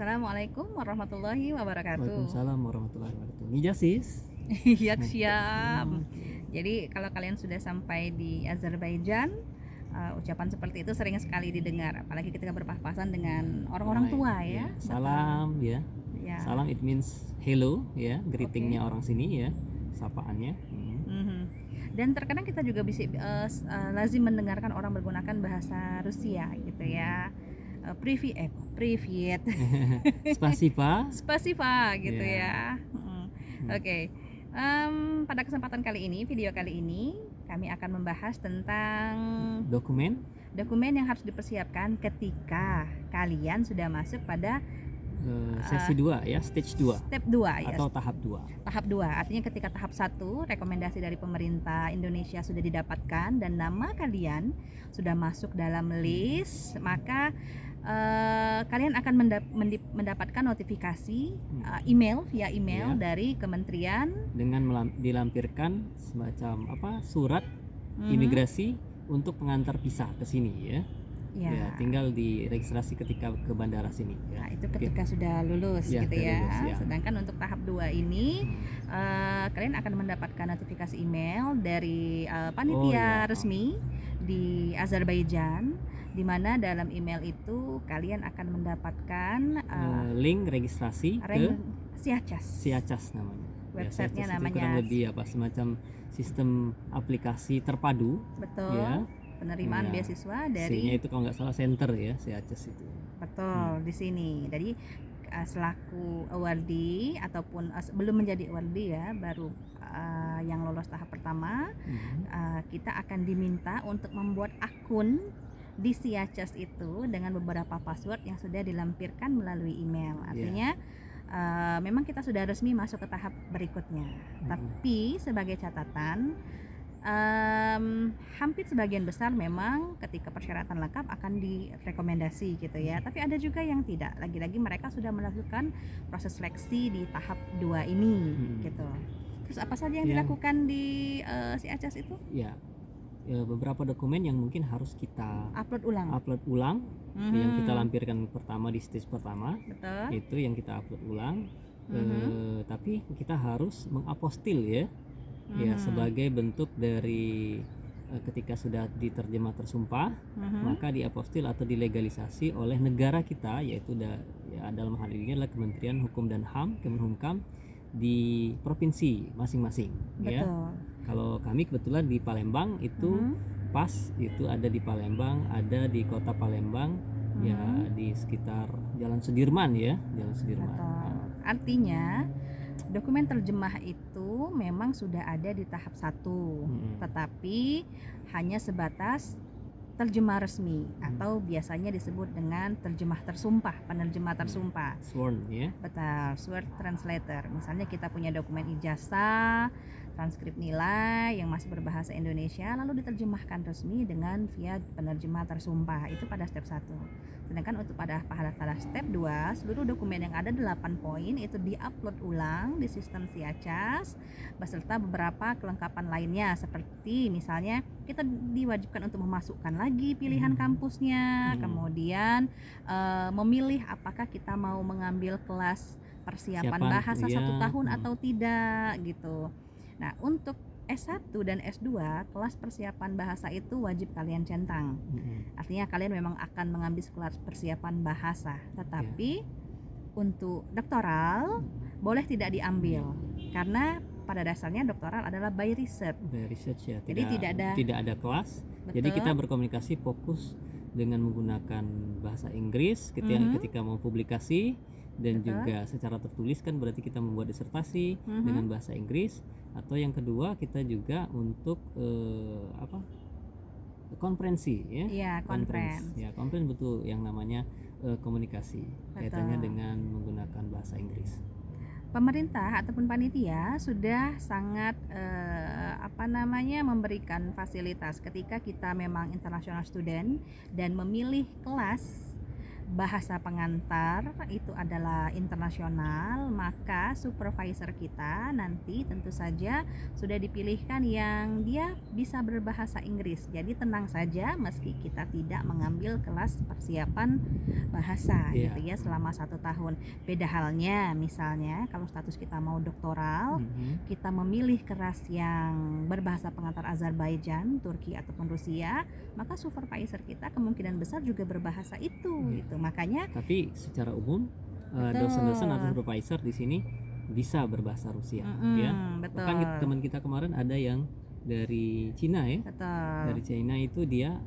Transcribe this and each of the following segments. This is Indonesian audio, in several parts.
Assalamualaikum warahmatullahi wabarakatuh. Waalaikumsalam warahmatullahi wabarakatuh. Nija sis. Iya siap. Jadi kalau kalian sudah sampai di Azerbaijan, ucapan seperti itu sering sekali didengar, apalagi ketika berpapasan dengan orang-orang tua ya. Salam ya. Ya. Salam it means hello ya, greetingnya orang sini ya, sapaannya. Dan terkadang kita juga bisa lazim mendengarkan orang menggunakan bahasa Rusia gitu ya. Privyet. Spasiba gitu ya. Oke. Pada kesempatan kali ini, video kali ini kami akan membahas tentang dokumen yang harus dipersiapkan ketika kalian sudah masuk pada sesi 2 ya, stage 2. Step 2 ya. Atau tahap 2. Tahap 2 artinya ketika tahap 1 rekomendasi dari pemerintah Indonesia sudah didapatkan dan nama kalian sudah masuk dalam list, maka kalian akan mendapatkan notifikasi email via email dari kementerian dengan dilampirkan semacam surat imigrasi untuk pengantar visa ke sini ya. Ya, tinggal diregistrasi ketika ke bandara sini ya. Nah, itu ketika sudah lulus gitu ya. Lulus, ya. Sedangkan untuk tahap 2 ini kalian akan mendapatkan notifikasi email dari panitia resmi di Azerbaijan, di mana dalam email itu kalian akan mendapatkan link registrasi ke Siachas namanya. Websitenya namanya. Kurang lebih semacam sistem aplikasi terpadu. Betul. Ya. Penerimaan beasiswa dari C-nya itu kalau nggak salah center ya, Siachas itu. Betul, di sini. Jadi selaku awardee ataupun belum menjadi awardee ya, baru yang lolos tahap pertama, kita akan diminta untuk membuat akun di Siachas itu dengan beberapa password yang sudah dilampirkan melalui email. Artinya memang kita sudah resmi masuk ke tahap berikutnya. Tapi sebagai catatan, hampir sebagian besar memang ketika persyaratan lengkap akan direkomendasi gitu ya, tapi ada juga yang tidak. Lagi-lagi mereka sudah melakukan proses seleksi di tahap 2 ini gitu. Terus apa saja yang dilakukan di Siachas itu? Ya, beberapa dokumen yang mungkin harus kita upload ulang yang kita lampirkan pertama di stage pertama. Betul. Itu yang kita upload ulang. Tapi kita harus mengapostil ya. Ya, sebagai bentuk dari ketika sudah diterjemah tersumpah, maka diapostil atau dilegalisasi oleh negara kita, yaitu dalam hal ini adalah Kementerian Hukum dan HAM, Kemenhumkam di provinsi masing-masing. Ya. Kalau kami kebetulan di Palembang itu pas itu ada di Palembang, ada di kota Palembang, ya di sekitar Jalan Sudirman ya, Jalan Sudirman. Artinya dokumen terjemah itu memang sudah ada di tahap 1, tetapi hanya sebatas terjemah resmi atau biasanya disebut dengan terjemah tersumpah, penerjemah tersumpah. Sworn ya. Betul, sworn translator. Misalnya kita punya dokumen ijazah, transkrip nilai yang masih berbahasa Indonesia lalu diterjemahkan resmi dengan via penerjemah tersumpah, itu pada step 1. Sedangkan untuk pada step 2, seluruh dokumen yang ada 8 poin itu diupload ulang di sistem Siachas beserta beberapa kelengkapan lainnya, seperti misalnya kita diwajibkan untuk memasukkan lagi pilihan kampusnya, kemudian memilih apakah kita mau mengambil kelas persiapan bahasa 1 tahun atau tidak gitu. Nah, untuk S1 dan S2 kelas persiapan bahasa itu wajib kalian centang. Artinya kalian memang akan mengambil kelas persiapan bahasa, tetapi untuk doktoral boleh tidak diambil karena pada dasarnya doktoral adalah by research. Ya. Jadi tidak ada kelas. Betul. Jadi kita berkomunikasi fokus dengan menggunakan bahasa Inggris ketika mau publikasi, dan juga secara tertulis kan berarti kita membuat disertasi dengan bahasa Inggris. Atau yang kedua kita juga untuk konferensi ya. Iya, konferensi. Ya, konferensi betul yang namanya komunikasi. Kaitannya dengan menggunakan bahasa Inggris. Pemerintah ataupun panitia sudah sangat memberikan fasilitas ketika kita memang international student dan memilih kelas bahasa pengantar itu adalah internasional, maka supervisor kita nanti tentu saja sudah dipilihkan yang dia bisa berbahasa Inggris. Jadi tenang saja meski kita tidak mengambil kelas persiapan bahasa gitu ya selama 1 tahun. Beda halnya misalnya kalau status kita mau doktoral, kita memilih kelas yang berbahasa pengantar Azerbaijan, Turki ataupun Rusia, maka supervisor kita kemungkinan besar juga berbahasa itu gitu. Makanya tapi secara umum dosen-dosen atau supervisor di sini bisa berbahasa Rusia ya. Betul. Bahkan teman kita kemarin ada yang dari Cina ya. Betul. Dari Cina itu dia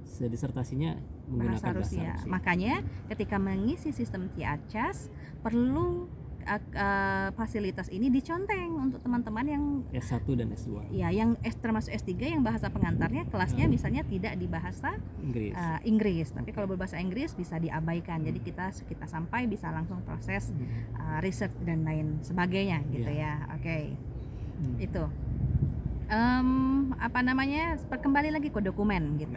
disertasinya menggunakan bahasa Rusia. Makanya ketika mengisi sistem TIACAS perlu fasilitas ini diconteng untuk teman-teman yang S1 dan S2. Ya, yang termasuk S3 yang bahasa pengantarnya kelasnya misalnya tidak di bahasa Inggris. Tapi kalau berbahasa Inggris bisa diabaikan. Jadi kita sampai bisa langsung proses riset dan lain sebagainya gitu ya. Oke. Itu. Kembali lagi ke dokumen gitu.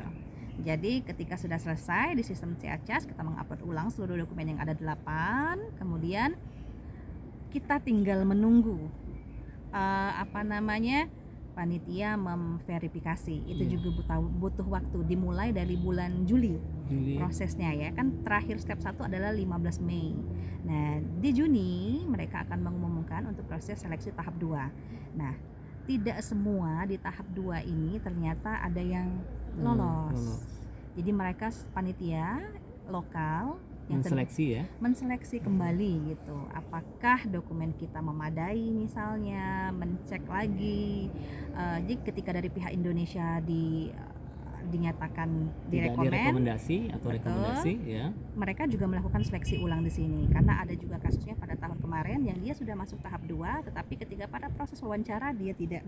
Jadi ketika sudah selesai di sistem TIACAS kita mengupload ulang seluruh dokumen yang ada 8, kemudian kita tinggal menunggu panitia memverifikasi. Itu juga butuh waktu, dimulai dari bulan Juli prosesnya ya. Kan terakhir step 1 adalah 15 Mei. Nah, di Juni mereka akan mengumumkan untuk proses seleksi tahap 2. Nah, tidak semua di tahap 2 ini ternyata ada yang lolos. Jadi mereka panitia lokal yang menseleksi kembali gitu, apakah dokumen kita memadai misalnya, mencek lagi. Jadi ketika dari pihak Indonesia dinyatakan rekomendasi ya, mereka juga melakukan seleksi ulang di sini karena ada juga kasusnya pada tahun kemarin yang dia sudah masuk tahap 2 tetapi ketika pada proses wawancara dia tidak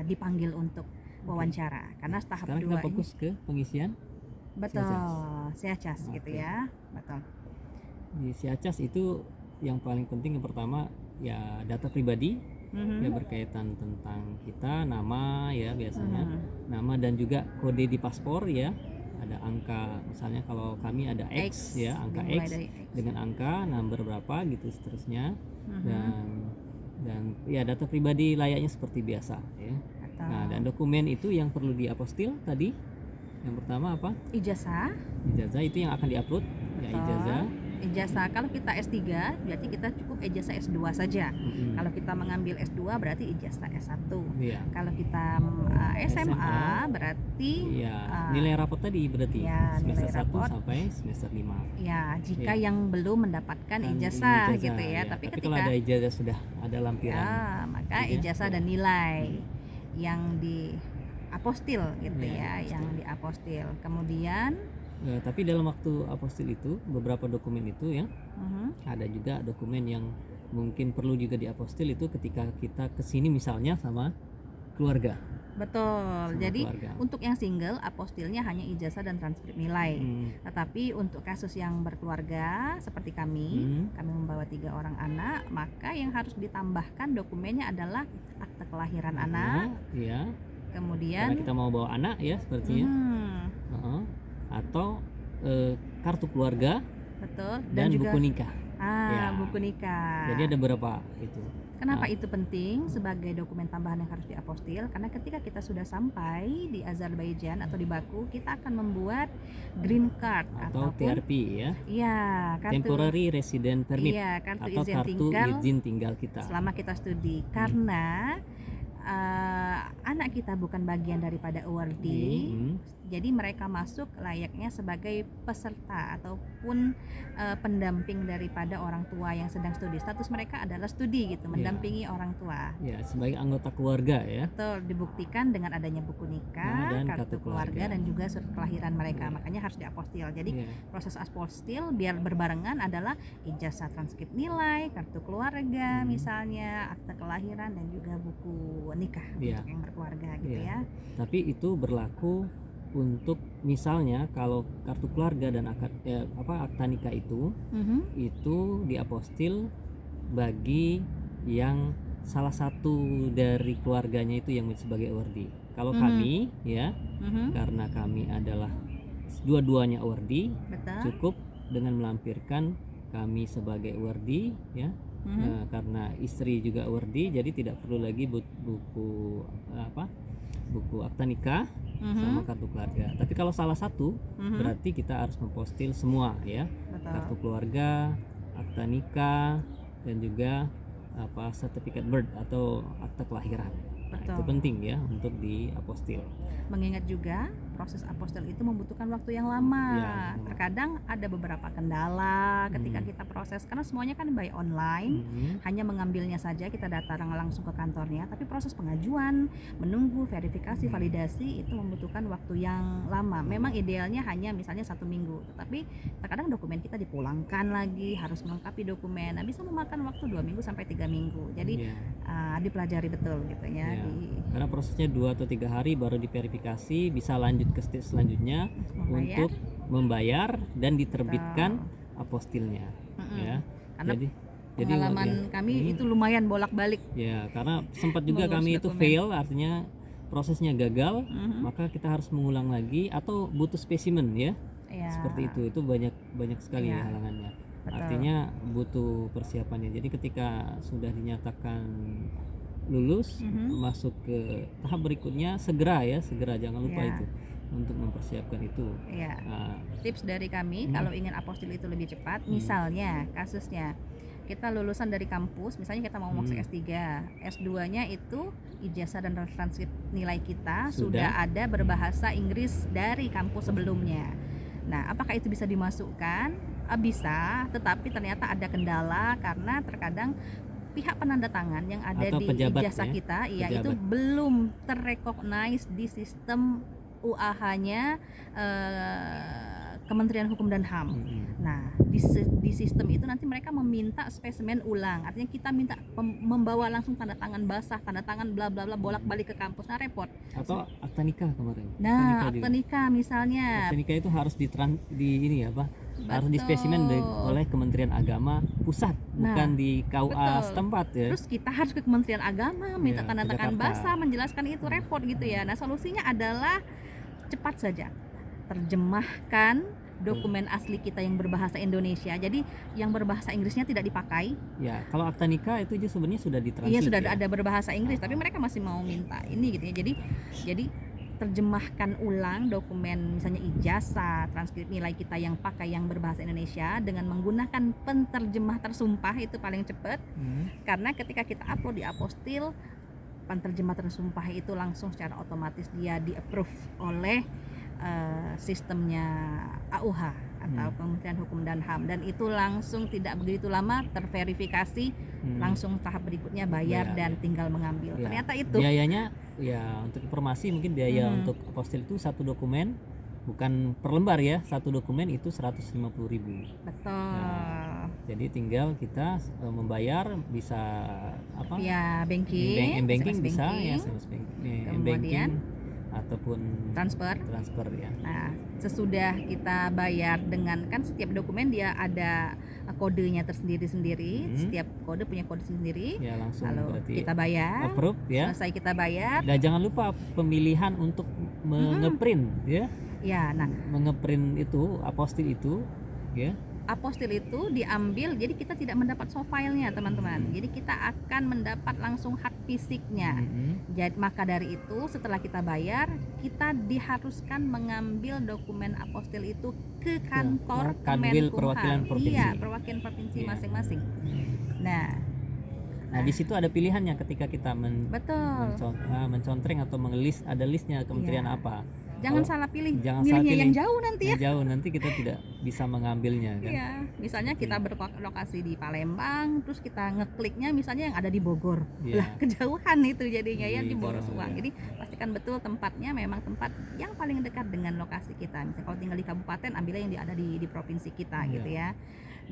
dipanggil untuk wawancara karena tahap 2 kita fokus ke pengisian SIACAS gitu ya. Betul. Di SIACAS itu yang paling penting yang pertama ya data pribadi ya berkaitan tentang kita, nama ya biasanya nama dan juga kode di paspor ya, ada angka misalnya kalau kami ada X ya, angka X dengan angka number berapa gitu seterusnya dan ya data pribadi layaknya seperti biasa ya. Nah, dan dokumen itu yang perlu diapostil tadi yang pertama apa? Ijazah itu yang akan diupload ya, ijazah. Kalau kita S3 berarti kita cukup ijazah S2 saja. Kalau kita mengambil S2 berarti ijazah S1. Kalau kita SMA berarti nilai rapot tadi berarti semester 1 rapot sampai semester 5. Ya, jika yang belum mendapatkan ijazah gitu ya. Tapi kalau ada ijazah sudah ada lampiran. Maka ijazah dan nilai yang di apostil gitu yang diapostil. Kemudian tapi dalam waktu apostil itu beberapa dokumen itu ya ada juga dokumen yang mungkin perlu juga diapostil itu ketika kita kesini misalnya sama keluarga. Betul. Jadi untuk yang single apostilnya hanya ijazah dan transkrip nilai. Tetapi untuk kasus yang berkeluarga seperti kami membawa 3 orang anak, maka yang harus ditambahkan dokumennya adalah akte kelahiran anak. Kemudian karena kita mau bawa anak ya sepertinya atau kartu keluarga, betul, dan juga buku nikah. Buku nikah. Jadi ada berapa itu. Kenapa itu penting sebagai dokumen tambahan yang harus diapostil? Karena ketika kita sudah sampai di Azerbaijan atau di Baku, kita akan membuat green card atau TRP ya. Iya, kartu Temporary Resident Permit. Iya, kartu atau izin tinggal kita selama kita studi. Karena anak kita bukan bagian daripada awardee, jadi mereka masuk layaknya sebagai peserta ataupun pendamping daripada orang tua yang sedang studi. Status mereka adalah studi gitu, mendampingi orang tua. Ya, sebagai anggota keluarga ya. Betul, dibuktikan dengan adanya buku nikah, dan kartu keluarga dan juga surat kelahiran mereka. Makanya harus diapostil. Jadi proses apostil biar berbarengan adalah ijazah transkrip nilai, kartu keluarga misalnya, akte kelahiran dan juga buku nikah untuk yang berkeluarga gitu ya. Tapi itu berlaku untuk misalnya kalau kartu keluarga dan akta nikah itu diapostil bagi yang salah satu dari keluarganya itu yang sebagai awardee. Kalau kami ya karena kami adalah dua-duanya awardee, Betul. cukup dengan melampirkan kami sebagai awardee ya. Karena istri juga awardee, jadi tidak perlu lagi buku akta nikah sama kartu keluarga. Tapi kalau salah satu berarti kita harus mempostil semua ya. Betul. Kartu keluarga, akta nikah, dan juga sertifikat birth atau akta kelahiran. Nah, itu penting ya untuk diapostil. Mengingat juga proses apostil itu membutuhkan waktu yang lama. Ya. Terkadang ada beberapa kendala ketika kita proses, karena semuanya kan by online, hanya mengambilnya saja, kita datang langsung ke kantornya. Tapi proses pengajuan, menunggu, verifikasi, validasi itu membutuhkan waktu yang lama. Memang idealnya hanya misalnya 1 minggu, tetapi terkadang dokumen kita dipulangkan lagi, harus melengkapi dokumen. Nah, bisa memakan waktu 2 minggu sampai 3 minggu. Jadi dipelajari betul gitu ya. Karena prosesnya 2 atau 3 hari baru diverifikasi, bisa lanjut ke stage selanjutnya untuk membayar dan diterbitkan apostilnya. Ya. Karena pengalaman kami itu lumayan bolak-balik. Ya, karena sempat juga kami itu fail, artinya prosesnya gagal, maka kita harus mengulang lagi atau butuh spesimen ya. Seperti itu banyak sekali halangannya. Betul. Artinya butuh persiapannya. Jadi ketika sudah dinyatakan lulus, masuk ke tahap berikutnya, segera jangan lupa itu untuk mempersiapkan itu. Tips dari kami kalau ingin apostil itu lebih cepat, misalnya kasusnya kita lulusan dari kampus, misalnya kita mau masuk S3, S2-nya itu ijazah dan transkrip nilai kita sudah ada berbahasa Inggris dari kampus sebelumnya. Nah, apakah itu bisa dimasukkan? Bisa, tetapi ternyata ada kendala karena terkadang pihak penanda tangan yang ada atau di pejabat, ijazah kita itu belum terrecognize di sistem UAH-nya Kementerian Hukum dan HAM. Nah, di sistem itu nanti mereka meminta spesimen ulang. Artinya kita minta membawa langsung tanda tangan basah, tanda tangan bla bla bla, bolak-balik ke kampus. Nah, repot. Atau akta nikah kemarin. Nah, akta nikah misalnya. Akta nikah itu harus harus dispesimen oleh Kementerian Agama pusat, bukan di KUA setempat ya. Terus kita harus ke Kementerian Agama minta tanda tangan basah, menjelaskan itu, repot gitu ya. Nah, solusinya adalah cepat saja terjemahkan dokumen asli kita yang berbahasa Indonesia. Jadi yang berbahasa Inggrisnya tidak dipakai. Ya, kalau akta nikah itu sebenarnya sudah ditranslate. Iya, sudah ada berbahasa Inggris, tapi mereka masih mau minta ini gitu ya. Jadi terjemahkan ulang dokumen misalnya ijazah, transkrip nilai kita yang pakai yang berbahasa Indonesia dengan menggunakan penterjemah tersumpah, itu paling cepat. Karena ketika kita upload di apostil, penterjemah tersumpah itu langsung secara otomatis dia di-approve oleh sistemnya AUH atau Kementerian Hukum dan HAM, dan itu langsung tidak begitu lama terverifikasi, langsung tahap berikutnya bayar dan tinggal mengambil. Ternyata itu biayanya ya, untuk informasi mungkin biaya untuk apostil itu satu dokumen, bukan per lembar ya, satu dokumen itu 150.000. Betul. Nah, jadi tinggal kita membayar bisa via banking, banking bisa ya, banking ataupun transfer ya. Nah, sesudah kita bayar dengan, kan setiap dokumen dia ada kodenya tersendiri-sendiri, setiap kode punya kode sendiri. Ya, langsung lalu kita bayar, approve ya. Selesai kita bayar. Dan jangan lupa pemilihan untuk mengeprint ya. Ya, nah, mengeprint itu apostil itu ya. Apostil itu diambil, jadi kita tidak mendapat soft filenya teman-teman. Jadi kita akan mendapat langsung hard fisiknya. Jadi maka dari itu setelah kita bayar, kita diharuskan mengambil dokumen apostil itu ke kantor Kanwil perwakilan provinsi. Iya, perwakilan provinsi masing-masing. Nah, di situ ada pilihannya ketika kita mencontreng atau mengelis, ada listnya kementerian apa. Jangan salah pilih, milihnya yang jauh nanti ya. Yang jauh nanti kita tidak bisa mengambilnya kan. Iya, misalnya kita berlokasi di Palembang, terus kita ngekliknya misalnya yang ada di Bogor. Lah, kejauhan itu jadinya ya, diboros uang. Jadi pastikan betul tempatnya memang tempat yang paling dekat dengan lokasi kita. Misalnya kalau tinggal di kabupaten, ambilnya yang ada di provinsi kita gitu ya.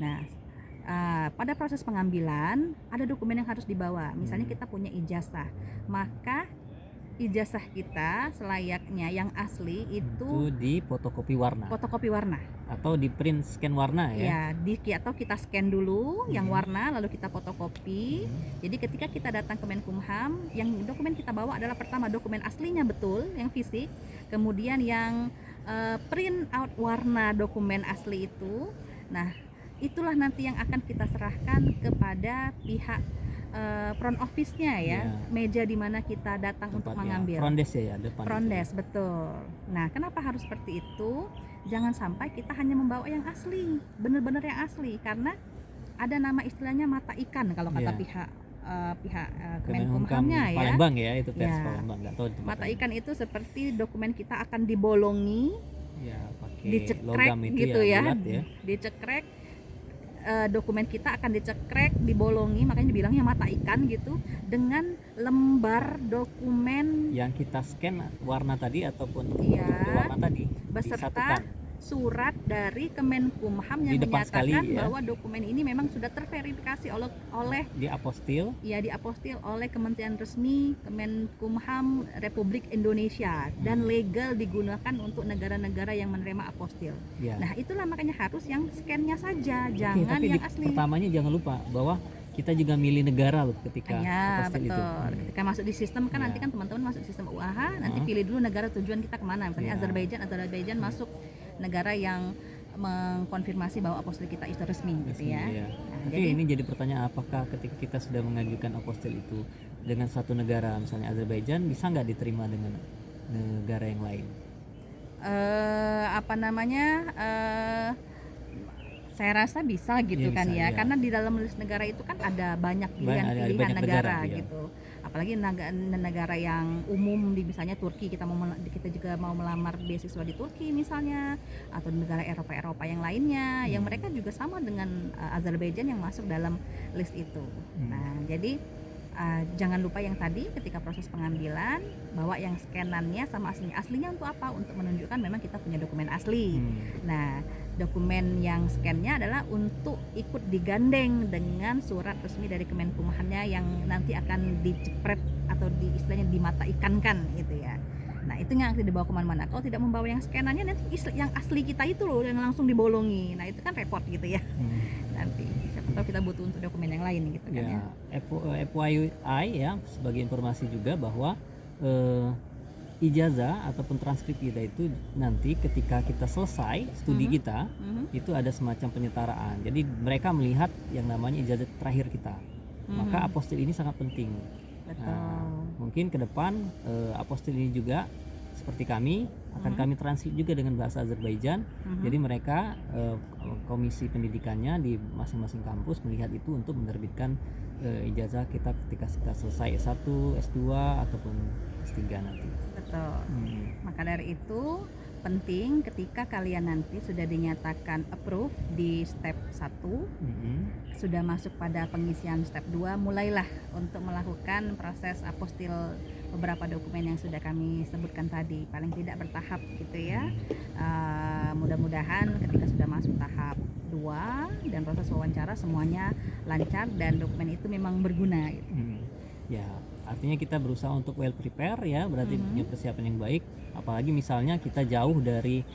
Nah, pada proses pengambilan ada dokumen yang harus dibawa. Misalnya kita punya ijazah, maka ijazah kita selayaknya yang asli itu di fotokopi warna atau di print scan warna ya. Atau kita scan dulu yang warna lalu kita fotokopi. Jadi ketika kita datang ke Menkumham, yang dokumen kita bawa adalah pertama dokumen aslinya betul yang fisik, kemudian yang print out warna dokumen asli itu. Nah, itulah nanti yang akan kita serahkan kepada pihak front office-nya ya, meja di mana kita datang untuk mengambil. Front desk ya, depan. Front desk, betul. Nah, kenapa harus seperti itu? Jangan sampai kita hanya membawa yang asli, benar-benar yang asli, karena ada nama istilahnya mata ikan kalau kata pihak Kemenkumhamnya ya. Palembang ya, itu pers Palembang, nggak tahu itu. Mata ikan itu seperti dokumen kita akan dibolongi, pakai dicekrek logam itu gitu ya, bulat ya. Dicekrek. Dokumen kita akan dicekrek, dibolongi, makanya dibilangnya mata ikan gitu, dengan lembar dokumen yang kita scan warna tadi ataupun warna tadi beserta disatukan. Surat dari Kemenkumham yang menyatakan bahwa dokumen ini memang sudah terverifikasi oleh diapostil oleh kementerian resmi Kemenkumham Republik Indonesia dan legal digunakan untuk negara-negara yang menerima apostil. Nah, itulah makanya harus yang scan-nya saja, jangan yang asli. Pertamanya jangan lupa bahwa kita juga milih negara loh ketika apostil itu. Ketika masuk di sistem kan nanti kan teman-teman masuk sistem UAH, nanti pilih dulu negara tujuan kita kemana. Misalnya Azerbaijan masuk negara yang mengkonfirmasi bahwa apostil kita itu resmi gitu ya. Nah, jadi ini jadi pertanyaan, apakah ketika kita sudah mengajukan apostil itu dengan satu negara, misalnya Azerbaijan, bisa nggak diterima dengan negara yang lain? Saya rasa bisa gitu kan ya, karena di dalam list negara itu kan ada banyak pilihan negara gitu. Apalagi negara yang umum, misalnya Turki, kita juga mau melamar beasiswa di Turki misalnya, atau negara Eropa yang lainnya, yang mereka juga sama dengan Azerbaijan yang masuk dalam list itu. Nah, jadi jangan lupa yang tadi ketika proses pengambilan, bawa yang scanannya sama aslinya untuk apa? Untuk menunjukkan memang kita punya dokumen asli. Nah, dokumen yang scan-nya adalah untuk ikut digandeng dengan surat resmi dari Kemenkumhamnya yang nanti akan dicepret atau istilahnya dimata ikankan gitu ya. Nah, itu yang akan dibawa kemana-mana. Kalau tidak membawa yang scanannya, nanti yang asli kita itu loh yang langsung dibolongi. Nah, itu kan repot gitu ya. Nanti siapa tahu kita butuh untuk dokumen yang lain gitu kan ya. FYI ya, sebagai informasi juga bahwa ijazah ataupun transkrip kita itu nanti ketika kita selesai studi kita itu ada semacam penyetaraan. Jadi mereka melihat yang namanya ijazah terakhir kita. Maka apostil ini sangat penting. Nah, mungkin ke depan apostil ini juga seperti kami akan kami translate juga dengan bahasa Azerbaijan. Jadi mereka komisi pendidikannya di masing-masing kampus melihat itu untuk menerbitkan ijazah kita ketika kita selesai S1, S2 ataupun S3 nanti. Betul. Maka dari itu penting ketika kalian nanti sudah dinyatakan approve di step 1, sudah masuk pada pengisian step 2, mulailah untuk melakukan proses apostil beberapa dokumen yang sudah kami sebutkan tadi, paling tidak bertahap gitu ya. Mudah-mudahan ketika sudah masuk tahap 2 dan proses wawancara semuanya lancar dan dokumen itu memang berguna gitu. Ya, artinya kita berusaha untuk well prepare ya, berarti punya persiapan yang baik. Apalagi misalnya kita jauh dari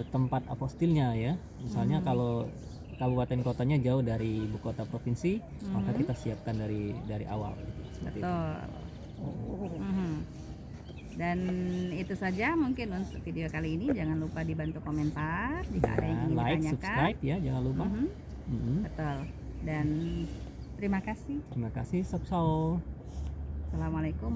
tempat apostilnya ya. Misalnya kalau kabupaten kotanya jauh dari ibu kota provinsi, maka kita siapkan dari awal gitu. Seperti betul. Dan itu saja mungkin untuk video kali ini. Jangan lupa dibantu komentar jika ada yang ingin like, ditanyakan. subscribe ya, jangan lupa. Betul. Dan terima kasih. Terima kasih, Assalamualaikum.